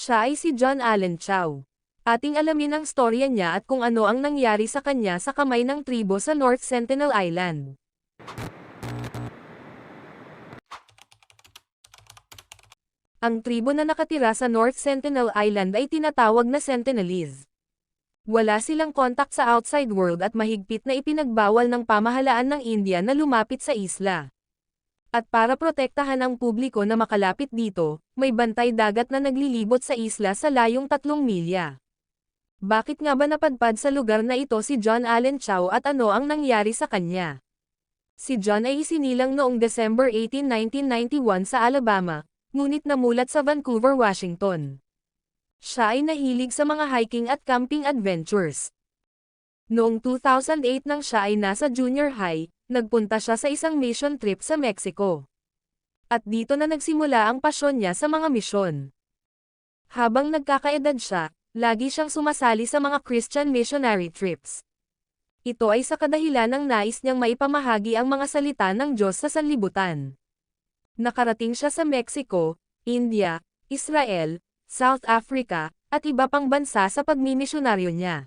Siya ay si John Allen Chow. Ating alamin ang storya niya at kung ano ang nangyari sa kanya sa kamay ng tribo sa North Sentinel Island. Ang tribo na nakatira sa North Sentinel Island ay tinatawag na Sentinelese. Wala silang kontak sa outside world at mahigpit na ipinagbawal ng pamahalaan ng India na lumapit sa isla. At para protektahan ang publiko na makalapit dito, may bantay dagat na naglilibot sa isla sa layong 3 milya. Bakit nga ba napadpad sa lugar na ito si John Allen Chow at ano ang nangyari sa kanya? Si John ay isinilang noong December 18, 1991 sa Alabama, ngunit namulat sa Vancouver, Washington. Siya ay nahilig sa mga hiking at camping adventures. Noong 2008 nang siya ay nasa junior high, nagpunta siya sa isang mission trip sa Mexico. At dito na nagsimula ang pasyon niya sa mga misyon. Habang nagkakaedad siya, lagi siyang sumasali sa mga Christian missionary trips. Ito ay sa kadahilan ng nais niyang maipamahagi ang mga salita ng Diyos sa sanlibutan. Nakarating siya sa Mexico, India, Israel, South Africa, at iba pang bansa sa pagmimisyonaryo niya.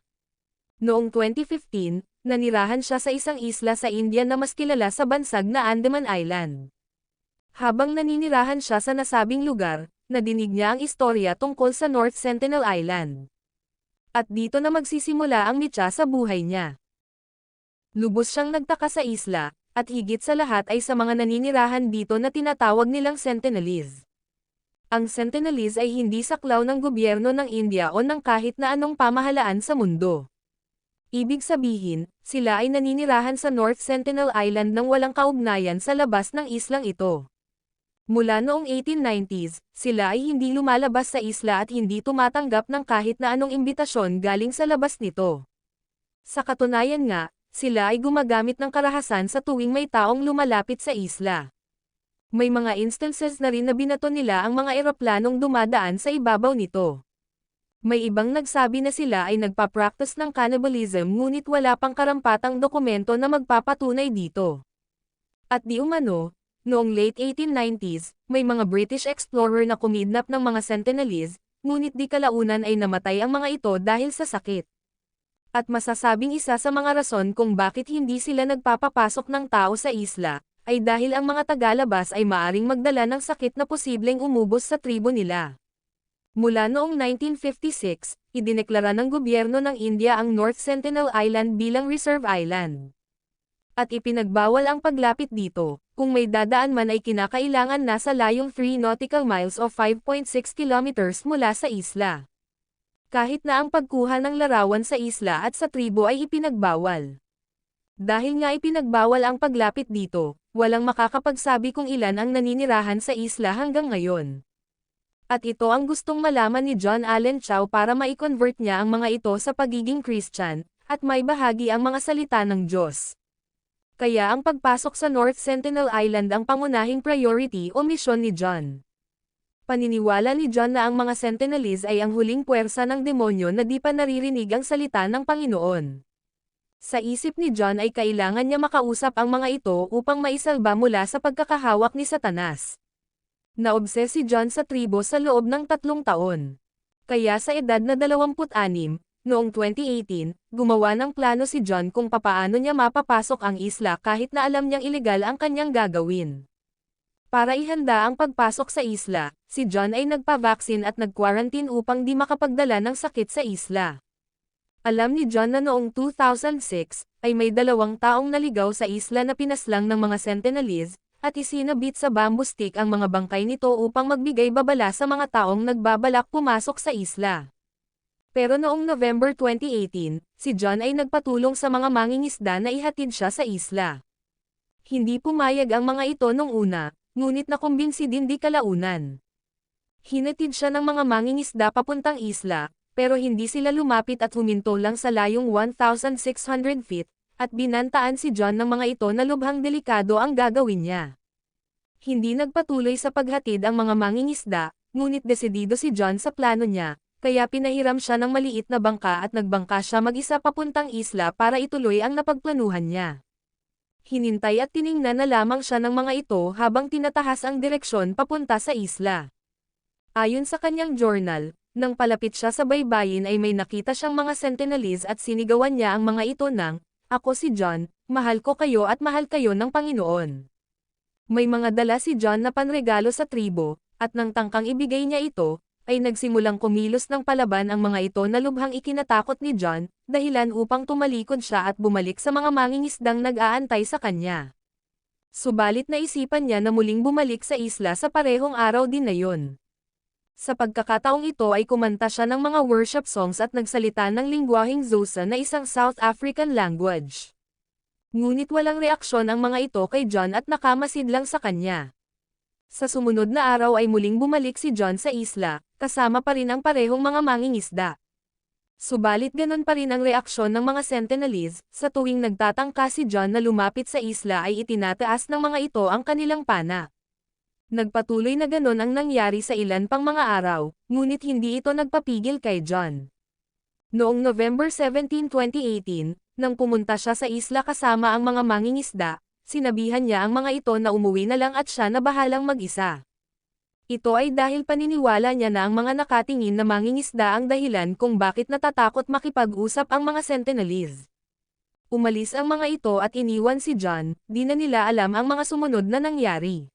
Noong 2015, nanirahan siya sa isang isla sa India na mas kilala sa bansag na Andaman Island. Habang naninirahan siya sa nasabing lugar, nadinig niya ang istorya tungkol sa North Sentinel Island. At dito na magsisimula ang mitya sa buhay niya. Lubos siyang nagtaka sa isla, at higit sa lahat ay sa mga naninirahan dito na tinatawag nilang Sentinelese. Ang Sentinelese ay hindi saklaw ng gobyerno ng India o ng kahit na anong pamahalaan sa mundo. Ibig sabihin, sila ay naninirahan sa North Sentinel Island nang walang kaugnayan sa labas ng islang ito. Mula noong 1890s, sila ay hindi lumalabas sa isla at hindi tumatanggap ng kahit na anong imbitasyon galing sa labas nito. Sa katunayan nga, sila ay gumagamit ng karahasan sa tuwing may taong lumalapit sa isla. May mga instances na rin na binato nila ang mga eroplanong dumadaan sa ibabaw nito. May ibang nagsabi na sila ay nagpa-practice ng cannibalism ngunit wala pang karampatang dokumento na magpapatunay dito. At di umano, noong late 1890s, may mga British explorer na kumidnap ng mga Sentinelese, ngunit di kalaunan ay namatay ang mga ito dahil sa sakit. At masasabing isa sa mga rason kung bakit hindi sila nagpapapasok ng tao sa isla, ay dahil ang mga tagalabas ay maaring magdala ng sakit na posibleng umubos sa tribo nila. Mula noong 1956, idineklara ng gobyerno ng India ang North Sentinel Island bilang Reserve Island. At ipinagbawal ang paglapit dito, kung may dadaan man ay kinakailangan nasa layong 3 nautical miles o 5.6 kilometers mula sa isla. Kahit na ang pagkuha ng larawan sa isla at sa tribo ay ipinagbawal. Dahil nga ipinagbawal ang paglapit dito, walang makakapagsabi kung ilan ang naninirahan sa isla hanggang ngayon. At ito ang gustong malaman ni John Allen Chow para mai-convert niya ang mga ito sa pagiging Christian, at may bahagi ang mga salita ng Diyos. Kaya ang pagpasok sa North Sentinel Island ang pangunahing priority o misyon ni John. Paniniwala ni John na ang mga Sentinelese ay ang huling puwersa ng demonyo na di pa naririnig ang salita ng Panginoon. Sa isip ni John ay kailangan niya makausap ang mga ito upang maisalba mula sa pagkakahawak ni Satanas. Naobses si John sa tribo sa loob ng 3 taon. Kaya sa edad na 26, noong 2018, gumawa ng plano si John kung papaano niya mapapasok ang isla kahit na alam niyang ilegal ang kanyang gagawin. Para ihanda ang pagpasok sa isla, si John ay nagpa-vaccine at nag-quarantine upang di makapagdala ng sakit sa isla. Alam ni John na noong 2006, ay may 2 taong naligaw sa isla na pinaslang ng mga Sentinelese, at isinabit sa bamboo stick ang mga bangkay nito upang magbigay babala sa mga taong nagbabalak pumasok sa isla. Pero noong November 2018, si John ay nagpatulong sa mga mangingisda na ihatid siya sa isla. Hindi pumayag ang mga ito nung una, ngunit nakumbinsi din di kalaunan. Hinatid siya ng mga mangingisda papuntang isla, pero hindi sila lumapit at huminto lang sa layong 1,600 feet, at binantaan si John ng mga ito na lubhang delikado ang gagawin niya. Hindi nagpatuloy sa paghatid ang mga mangingisda, ngunit desidido si John sa plano niya, kaya pinahiram siya ng maliit na bangka at nagbangka siya mag-isa papuntang isla para ituloy ang napagplanuhan niya. Hinintay at tiningnan na lamang siya ng mga ito habang tinatahas ang direksyon papunta sa isla. Ayon sa kanyang journal, Nang palapit siya sa baybayin ay may nakita siyang mga Sentinelese at sinigawan niya ang mga ito ng, "Ako si John, mahal ko kayo at mahal kayo ng Panginoon." May mga dala si John na panregalo sa tribo, at nang tangkang ibigay niya ito, ay nagsimulang kumilos ng palaban ang mga ito na lubhang ikinatakot ni John, dahilan upang tumalikod siya at bumalik sa mga mangingisdang nag-aantay sa kanya. Subalit naisipan niya na muling bumalik sa isla sa parehong araw din na yun. Sa pagkakataong ito ay kumanta siya ng mga worship songs at nagsalita ng lingwaheng Xhosa na isang South African language. Ngunit walang reaksyon ang mga ito kay John at nakamasid lang sa kanya. Sa sumunod na araw ay muling bumalik si John sa isla, kasama pa rin ang parehong mga mangingisda. Subalit ganon pa rin ang reaksyon ng mga Sentinelese, sa tuwing nagtatangka si John na lumapit sa isla ay itinataas ng mga ito ang kanilang pana. Nagpatuloy na ganon ang nangyari sa ilan pang mga araw, ngunit hindi ito nagpapigil kay John. Noong November 17, 2018, nang pumunta siya sa isla kasama ang mga mangingisda, sinabihan niya ang mga ito na umuwi na lang at siya na bahalang mag-isa. Ito ay dahil paniniwala niya na ang mga nakatingin na mangingisda ang dahilan kung bakit natatakot makipag-usap ang mga Sentinelese. Umalis ang mga ito at iniwan si John, di na nila alam ang mga sumunod na nangyari.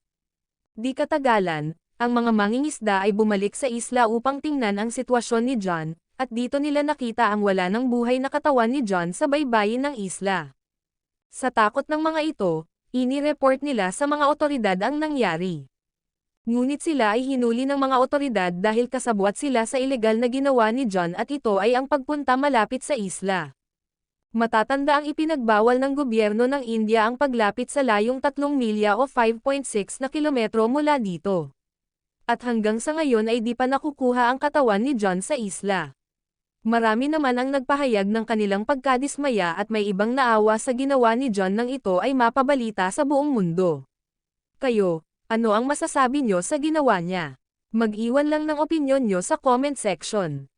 Di katagalan, ang mga mangingisda ay bumalik sa isla upang tingnan ang sitwasyon ni John, at dito nila nakita ang wala ng buhay na katawan ni John sa baybayin ng isla. Sa takot ng mga ito, inireport nila sa mga otoridad ang nangyari. Ngunit sila ay hinuli ng mga otoridad dahil kasabwat sila sa ilegal na ginawa ni John at ito ay ang pagpunta malapit sa isla. Matatanda ang ipinagbawal ng gobyerno ng India ang paglapit sa layong 3 milya o 5.6 na kilometro mula dito. At hanggang sa ngayon ay di pa nakukuha ang katawan ni John sa isla. Marami naman ang nagpahayag ng kanilang pagkadismaya at may ibang naawa sa ginawa ni John nang ito ay mapabalita sa buong mundo. Kayo, ano ang masasabi nyo sa ginawa niya? Mag-iwan lang ng opinyon nyo sa comment section.